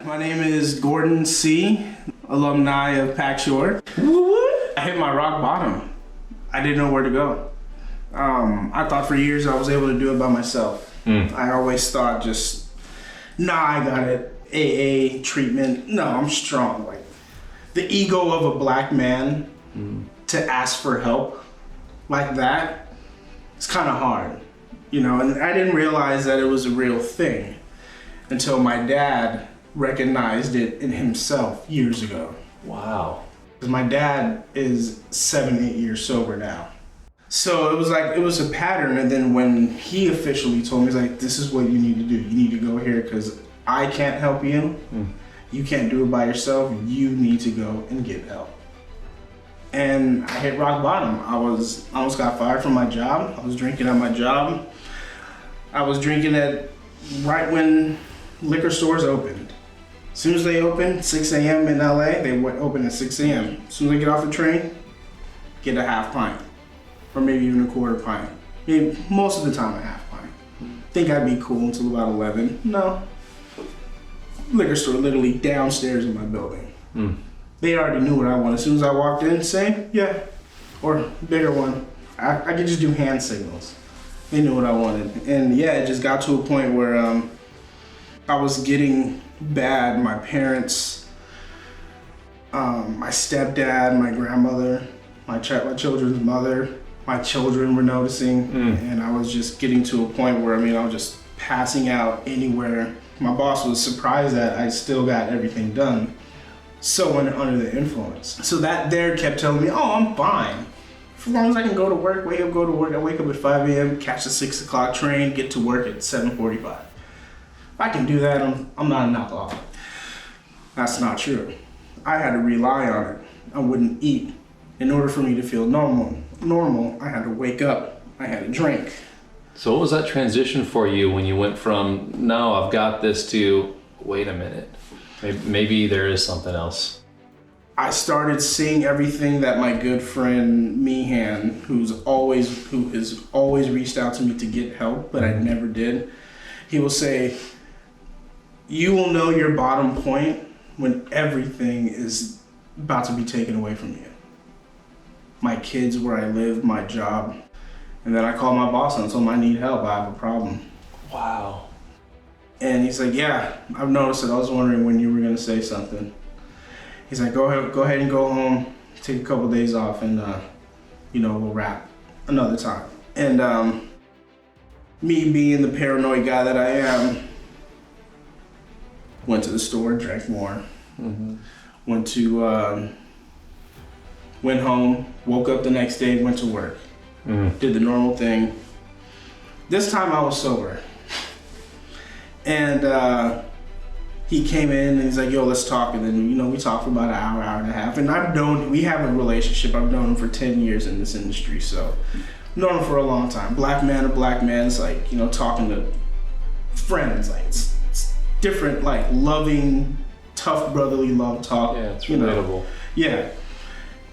My name is Gordon C., alumni of Pack Shore. I hit my rock bottom. I didn't know where to go. I thought for years I was able to do it by myself. I always thought I got it. AA treatment. No, I'm strong. Like the ego of a black man to ask for help like that, it's kind of hard, and I didn't realize that it was a real thing until my dad recognized it in himself years ago. Wow. My dad is 7-8 years sober now. So it was a pattern, and then when he officially told me, he's like, this is what you need to do. You need to go here because I can't help you. You can't do it by yourself. You need to go and get help. And I hit rock bottom. I almost got fired from my job. I was drinking at my job. I was drinking right when liquor stores opened. As soon as they opened, 6 a.m. in LA, they went open at 6 a.m. As soon as I get off the train, get a half pint. Or maybe even a quarter pint. Maybe most of the time a half pint. Think I'd be cool until about 11. No. Liquor store literally downstairs in my building. They already knew what I wanted. As soon as I walked in, same, yeah. Or bigger one. I could just do hand signals. They knew what I wanted. And yeah, it just got to a point where I was getting bad. My parents, my stepdad, my grandmother, my children's mother, my children were noticing. And I was just getting to a point where, I was just passing out anywhere. My boss was surprised that I still got everything done. So under the influence. So that there kept telling me, oh, I'm fine. For as long as I can go to work, go to work. I wake up at 5 a.m., catch the 6 o'clock train, get to work at 7:45. If I can do that, I'm not an alcoholic. That's not true. I had to rely on it. I wouldn't eat. In order for me to feel normal, I had to wake up. I had to drink. So what was that transition for you when you went from, no, I've got this, to, wait a minute, maybe there is something else? I started seeing everything that my good friend Meehan, who has always reached out to me to get help, but I never did. He will say, you will know your bottom point when everything is about to be taken away from you. My kids, where I live, my job. And then I called my boss and told him I need help, I have a problem. Wow. And he's like, yeah, I've noticed it. I was wondering when you were gonna say something. He's like, go ahead and go home, take a couple days off, and we'll wrap another time. And me being the paranoid guy that I am, went to the store, drank more. Went home, woke up the next day, went to work. Did the normal thing. This time I was sober. And he came in and he's like, yo, let's talk. And then, we talked for about an hour and a half. And we have a relationship. I've known him for 10 years in this industry. So known him for a long time. Black man to black man. It's like, talking to friends. Like it's different, like loving, tough brotherly love talk. Yeah, it's relatable. Yeah.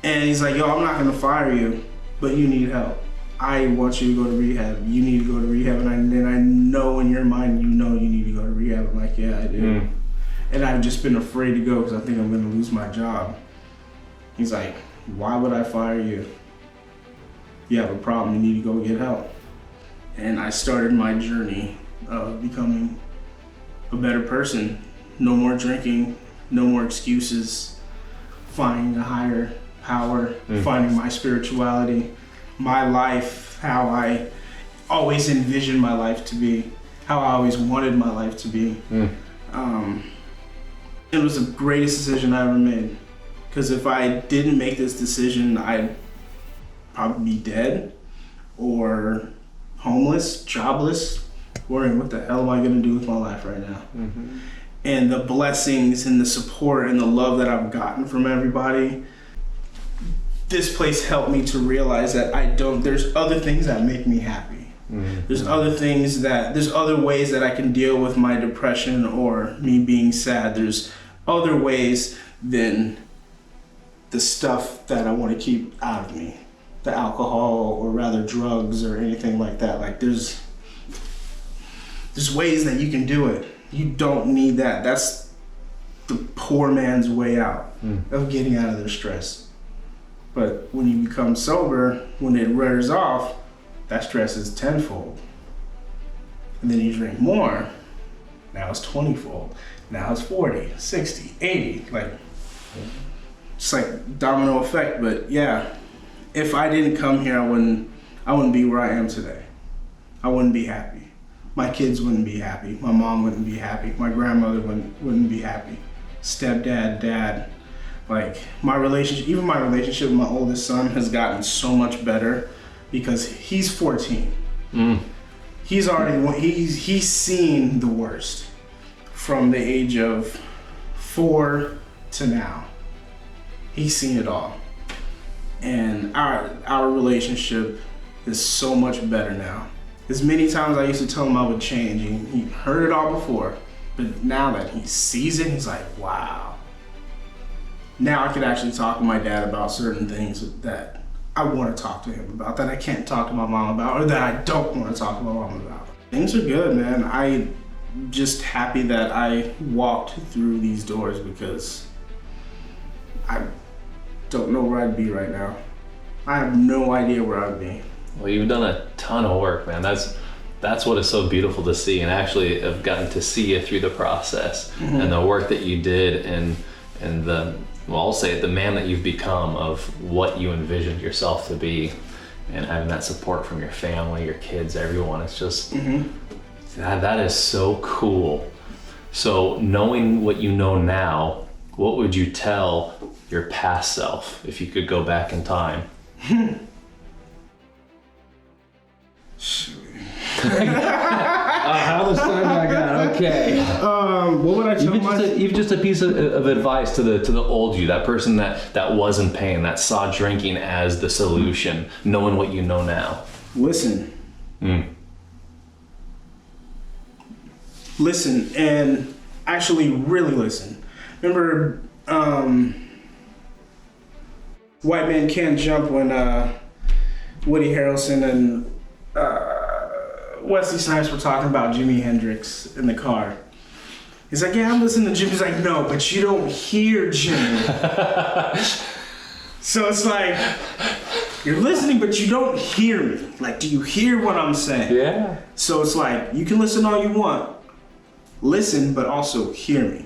And he's like, yo, I'm not gonna fire you, but you need help. I want you to go to rehab. You need to go to rehab. And then I know in your mind, you need to go to rehab. I'm like, yeah, I do. And I've just been afraid to go because I think I'm gonna lose my job. He's like, why would I fire you? You have a problem, you need to go get help. And I started my journey of becoming a better person. No more drinking, no more excuses, finding a higher power, finding my spirituality, my life, how I always envisioned my life to be, how I always wanted my life to be. It was the greatest decision I ever made. Because if I didn't make this decision, I'd probably be dead or homeless, jobless, worrying what the hell am I gonna do with my life right now. And the blessings and the support and the love that I've gotten from everybody, this place helped me to realize that there's other things that make me happy. There's other ways that I can deal with my depression or me being sad. There's other ways than the stuff that I want to keep out of me. The alcohol or rather drugs or anything like that. Like there's ways that you can do it. You don't need that. the poor man's way out of getting out of their stress. But when you become sober, when it wears off, that stress is tenfold. And then you drink more, now it's 20-fold. Now it's 40, 60, 80, like, it's like domino effect. But yeah, if I didn't come here, I wouldn't be where I am today. I wouldn't be happy. My kids wouldn't be happy. My mom wouldn't be happy. My grandmother wouldn't be happy. Stepdad, dad, like my relationship with my oldest son has gotten so much better because he's 14. He's seen the worst from the age of 4 to now. He's seen it all. And our relationship is so much better now. As many times I used to tell him I would change, and he heard it all before, but now that he sees it, he's like, wow. Now I can actually talk to my dad about certain things that I want to talk to him about, that I can't talk to my mom about, or that I don't want to talk to my mom about. Things are good, man. I'm just happy that I walked through these doors because I don't know where I'd be right now. I have no idea where I'd be. Well, you've done a ton of work, man. That's what is so beautiful to see, and actually I've gotten to see you through the process and the work that you did, and the, well, I'll say it, the man that you've become of what you envisioned yourself to be, and having that support from your family, your kids, everyone. It's just that is so cool. So knowing what you know now, what would you tell your past self if you could go back in time? How much time do I got? Okay. What would I tell myself? Even just a piece of advice to the old you, that person that was in pain, that saw drinking as the solution, knowing what you know now. Listen. Listen, and actually really listen. Remember, White Man Can't Jump, when Woody Harrelson and Wesley Snipes were talking about Jimi Hendrix in the car. He's like, yeah, I'm listening to Jimi. He's like, no, but you don't hear Jimi. So it's like, you're listening, but you don't hear me. Like, do you hear what I'm saying? Yeah. So it's like, you can listen all you want. Listen, but also hear me.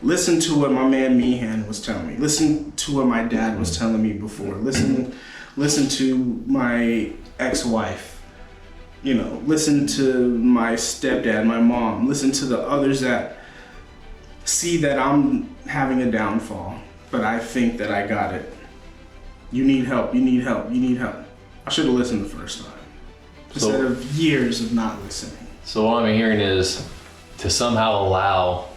Listen to what my man Meehan was telling me. Listen to what my dad was telling me before. Listen to my ex-wife. You know, listen to my stepdad, my mom. Listen to the others that see that I'm having a downfall, but I think that I got it. You need help, you need help, you need help. I should have listened the first time instead of years of not listening. So what I'm hearing is to somehow allow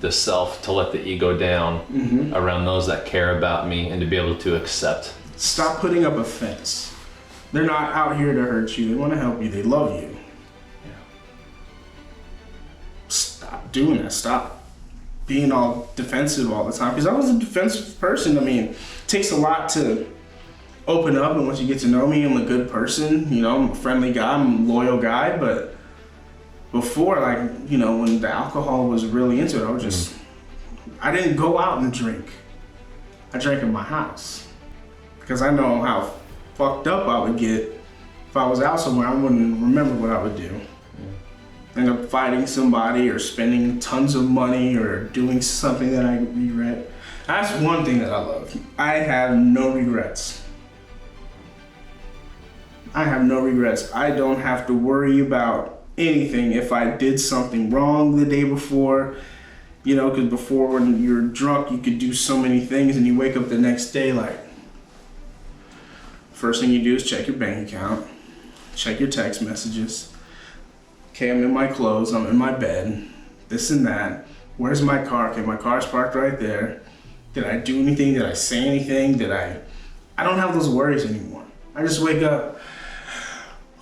the self to let the ego down around those that care about me, and to be able to accept. Stop putting up a fence. They're not out here to hurt you. They want to help you. They love you. Yeah. Stop doing that. Stop being all defensive all the time. Because I was a defensive person. I mean, it takes a lot to open up, and once you get to know me, I'm a good person. You know, I'm a friendly guy. I'm a loyal guy. But before, like, you know, when the alcohol was really into it, I was just, I didn't go out and drink. I drank in my house. Because I know how fucked up I would get if I was out somewhere. I wouldn't remember what I would do. End up fighting somebody or spending tons of money or doing something that I regret. That's one thing that I love. I have no regrets. I have no regrets. I don't have to worry about anything if I did something wrong the day before. You know, because before, when you're drunk, you could do so many things, and you wake up the next day like, first thing you do is check your bank account, check your text messages. Okay, I'm in my clothes, I'm in my bed, this and that. Where's my car? Okay, my car's parked right there. Did I do anything? Did I say anything? I don't have those worries anymore. I just wake up,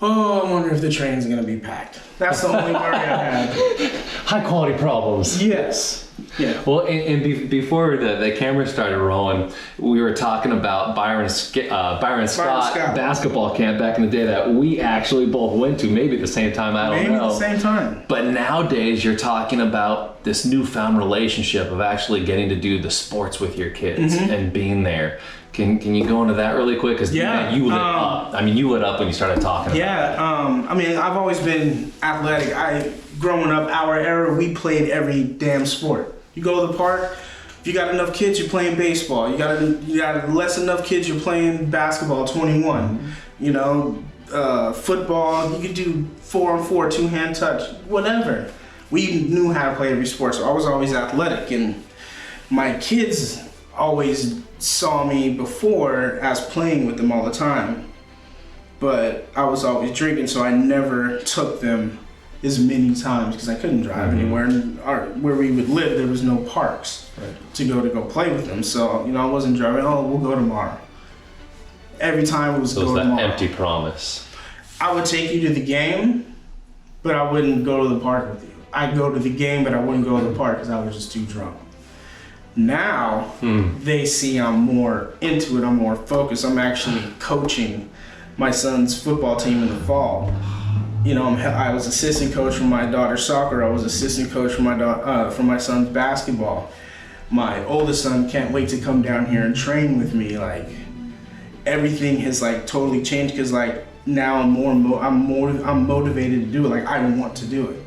Oh, I wonder if the train's gonna be packed. That's the only worry I had. High quality problems. Yes. Yeah. Well, before the camera started rolling, we were talking about Byron Scott basketball camp back in the day that we actually both went to, maybe at the same time, I don't know. Maybe at the same time. But nowadays you're talking about this newfound relationship of actually getting to do the sports with your kids and being there. Can you go into that really quick? Because man, you lit up. I mean, you lit up when you started talking about it. I mean, I've always been athletic. Growing up, our era, we played every damn sport. You go to the park, if you got enough kids, you're playing baseball. You got less enough kids, you're playing basketball, 21. You know, football, you could do 4-on-4, two-hand touch, whatever. We knew how to play every sport, so I was always athletic. And my kids always saw me before as playing with them all the time. But I was always drinking, so I never took them as many times because I couldn't drive anywhere. And where we would live, there was no parks to go play with them. So, I wasn't driving. Oh, we'll go tomorrow. Every time it was go tomorrow. That empty promise. I would take you to the game, but I wouldn't go to the park with you. I'd go to the game, but I wouldn't go to the park because I was just too drunk. Now, they see I'm more into it. I'm more focused. I'm actually coaching my son's football team in the fall. I was assistant coach for my daughter's soccer. I was assistant coach for my son's basketball. My oldest son can't wait to come down here and train with me. Like, everything has like totally changed because like now I'm motivated to do it. Like, I want to do it.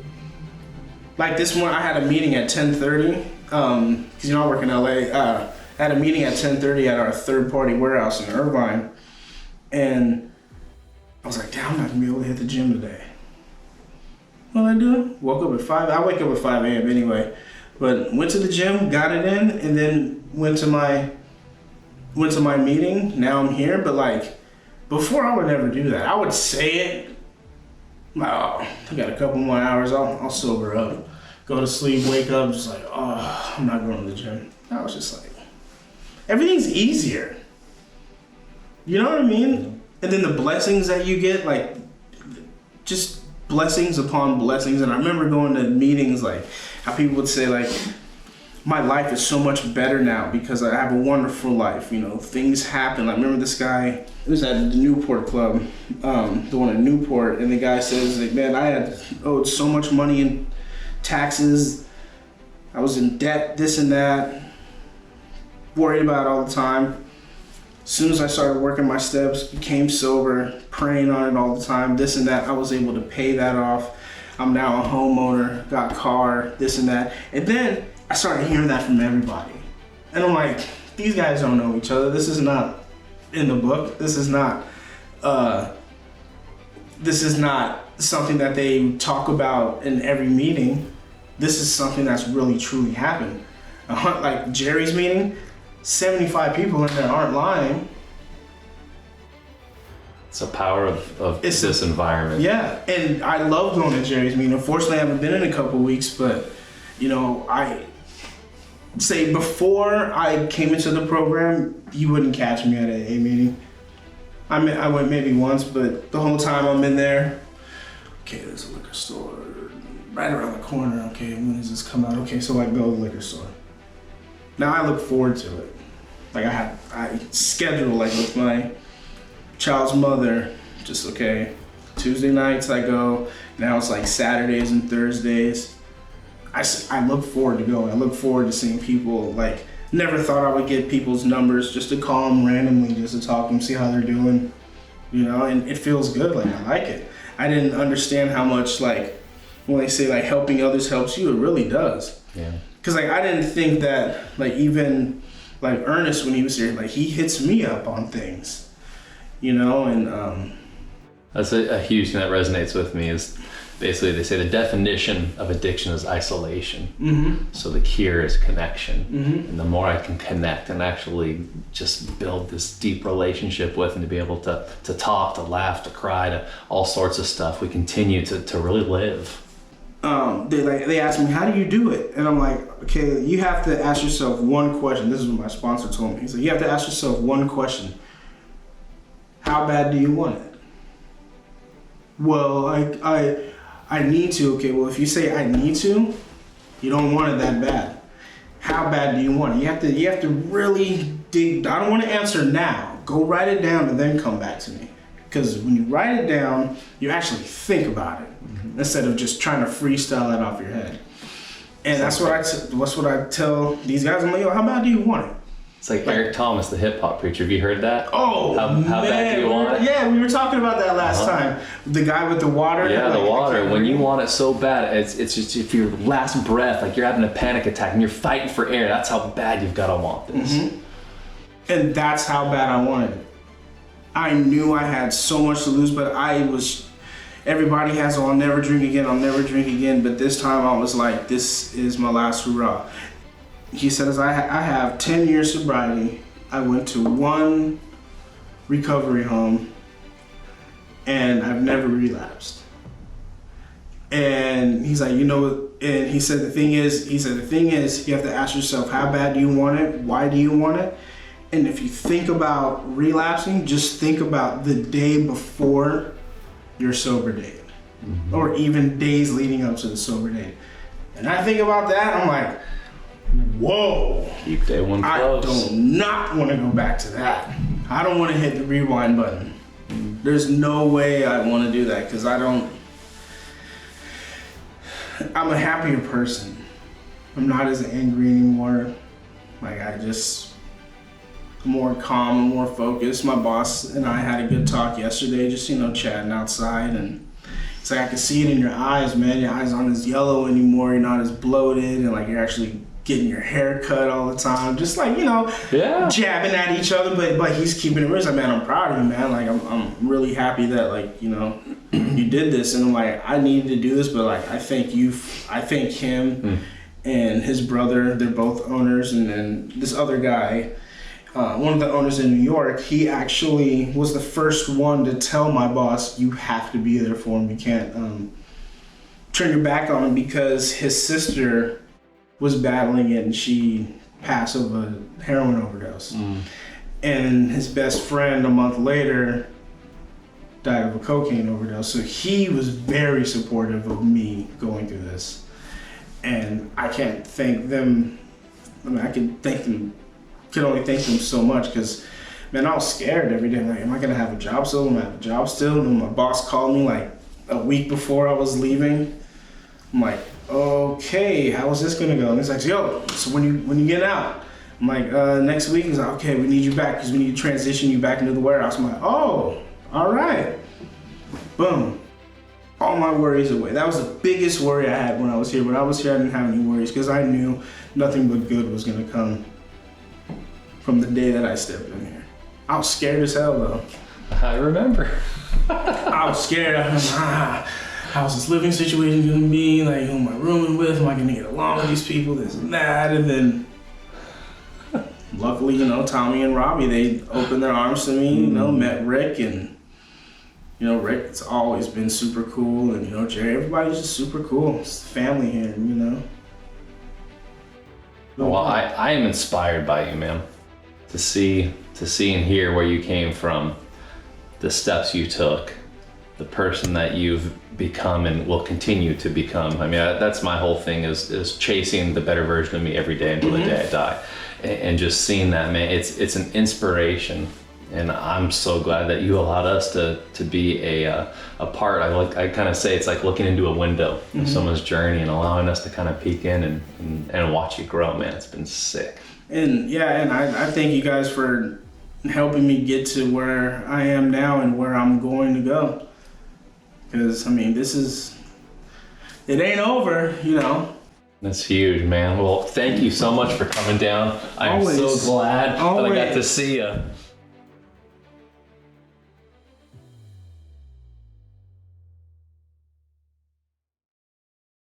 Like this morning, I had a meeting at 10:30 because I work in LA. I had a meeting at 10:30 at our third-party warehouse in Irvine, and I was like, damn, I'm not gonna be able to hit the gym today. What did I do? Woke up at 5. I wake up at 5 a.m. anyway, but went to the gym, got it in, and then went to my meeting. Now I'm here, but like before, I would never do that. I would say it. Oh, I got a couple more hours. I'll sober up, go to sleep, wake up, just like, oh, I'm not going to the gym. I was just like, everything's easier. You know what I mean? And then the blessings that you get, like, just blessings upon blessings. And I remember going to meetings, like, how people would say, like, my life is so much better now because I have a wonderful life. Things happen. I remember this guy, it was at the Newport Club, the one at Newport, and the guy says, like, man, I had owed so much money in taxes. I was in debt, this and that, worried about it all the time. As soon as I started working my steps, became sober, praying on it all the time, this and that, I was able to pay that off. I'm now a homeowner, got a car, this and that. And then I started hearing that from everybody. And I'm like, these guys don't know each other. This is not in the book. This is not something that they talk about in every meeting. This is something that's really truly happened. Like Jerry's meeting, 75 people in there aren't lying. It's the power of this environment. Yeah, and I love going to Jerry's meeting. Unfortunately, I haven't been in a couple weeks, but I say before I came into the program, you wouldn't catch me at an AA meeting. I went maybe once, but the whole time I'm in there, okay, there's a liquor store right around the corner. Okay, when does this come out? Okay, so I go to the liquor store. Now I look forward to it. Like I schedule like with my child's mother, just okay, Tuesday nights I go. Now it's like Saturdays and Thursdays. I look forward to going. I look forward to seeing people. Like, never thought I would get people's numbers just to call them randomly, just to talk to them, see how they're doing, and it feels good. Like, I like it. I didn't understand how much, like, when they say like helping others helps you, it really does. Yeah. Cause like I didn't think that, like, even like Ernest, when he was here, like he hits me up on things, and that's a huge thing that resonates with me is basically they say the definition of addiction is isolation. Mm-hmm. So the cure is connection. Mm-hmm. And the more I can connect and actually just build this deep relationship with, and to be able to talk, to laugh, to cry, to all sorts of stuff, we continue to really live. They asked me, how do you do it? And I'm like, okay, you have to ask yourself one question. This is what my sponsor told me. He said, you have to ask yourself one question. How bad do you want it? Well, I need to. Okay, well, if you say I need to, you don't want it that bad. How bad do you want it? You have to really dig. I don't want to answer now. Go write it down and then come back to me. Because when you write it down, you actually think about it instead of just trying to freestyle it off your head. And that's what I tell these guys. I'm like, yo, how bad do you want it? It's like Eric Thomas, the hip hop preacher. Have you heard that? Oh, how bad do you want it? Yeah, we were talking about that last time. The guy with the water. Yeah, the water. When you want it so bad, it's just if your last breath, like you're having a panic attack and you're fighting for air. That's how bad you've got to want this. Mm-hmm. And that's how bad I wanted it. I knew I had so much to lose, but everybody has, I'll never drink again. But this time I was like, this is my last hurrah. He says, I have 10 years sobriety. I went to one recovery home and I've never relapsed. And he's like, and he said, the thing is, you have to ask yourself, how bad do you want it? Why do you want it? And if you think about relapsing, just think about the day before your sober date, or even days leading up to the sober date. And I think about that, I'm like, whoa. Keep day one close. I do not want to go back to that. I don't want to hit the rewind button. There's no way I want to do that because I'm a happier person. I'm not as angry anymore. Like I'm more calm and more focused. My boss and I had a good talk yesterday, just, chatting outside, and it's like I can see it in your eyes, man. Your eyes aren't as yellow anymore. You're not as bloated, and like you're actually getting your hair cut all the time. Just like, jabbing at each other, but he's keeping it real. He's like, man, I'm proud of you, man. Like I'm really happy that you did this. And I'm like, I needed to do this, but like I thank him and his brother. They're both owners, and then this other guy, one of the owners in New York, he actually was the first one to tell my boss, you have to be there for him. You can't turn your back on him, because his sister was battling it and she passed of a heroin overdose. And his best friend a month later died of a cocaine overdose. So he was very supportive of me going through this. And I can't thank them. I can only thank them so much, because man, I was scared every day. Like, am I gonna have a job still? Am I have a job still? And my boss called me like a week before I was leaving. I'm like, okay, how is this gonna go? And he's like, yo, so when you get out? I'm like, next week. He's like, okay, we need you back because we need to transition you back into the warehouse. I'm like, oh, all right. Boom. All my worries away. That was the biggest worry I had when I was here. When I was here, I didn't have any worries because I knew nothing but good was gonna come from the day that I stepped in here. I was scared as hell though. I remember. I was scared. How's this living situation gonna be? Like, who am I rooming with? Am I gonna get along with these people? This and that. And then, luckily, Tommy and Robbie, they opened their arms to me. Met Rick, and Rick's always been super cool, and Jerry. Everybody's just super cool. It's family here, Well, I am inspired by you, man. To see and hear where you came from, the steps you took, the person that you've become and will continue to become. I mean, that's my whole thing is chasing the better version of me every day until the day I die. And just seeing that, man, it's an inspiration. And I'm so glad that you allowed us to be a part. I kind of say it's like looking into a window of someone's journey and allowing us to kind of peek in and watch you grow, man. It's been sick. And I thank you guys for helping me get to where I am now and where I'm going to go. Because, it ain't over, That's huge, man. Well, thank you so much for coming down. I'm so glad that I got to see you.